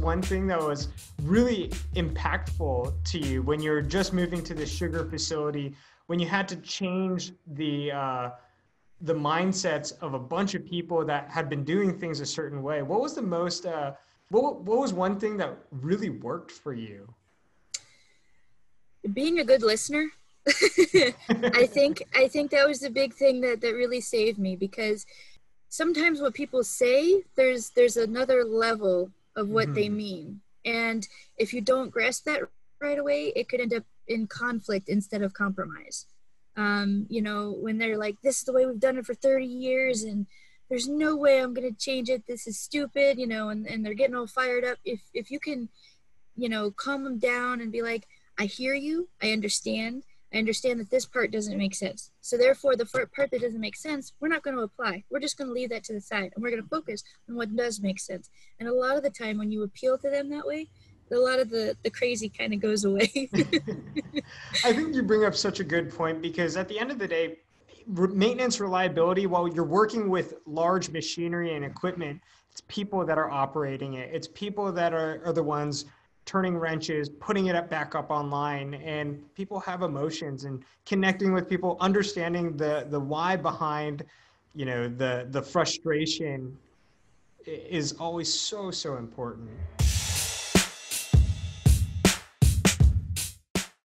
one thing that was really impactful to you when you're just moving to the sugar facility, when you had to change the mindsets of a bunch of people that had been doing things a certain way? What was the most what was one thing that really worked for you? Being a good listener. I think that was the big thing that really saved me, because sometimes what people say, there's another level of what they Hmm. mean. And if you don't grasp that right away, it could end up in conflict instead of compromise. When they're like, this is the way we've done it for 30 years and there's no way I'm going to change it. This is stupid, and they're getting all fired up. If you can, calm them down and be like, I hear you. I understand. I understand that this part doesn't make sense. So therefore, the part that doesn't make sense, we're not going to apply. We're just going to leave that to the side, and we're going to focus on what does make sense. And a lot of the time when you appeal to them that way, a lot of the crazy kind of goes away. I think you bring up such a good point, because at the end of the day, maintenance reliability, while you're working with large machinery and equipment, it's people that are operating it. It's people that are the ones turning wrenches, putting it back up online. And people have emotions, and connecting with people, understanding the why behind, the frustration is always so, so important.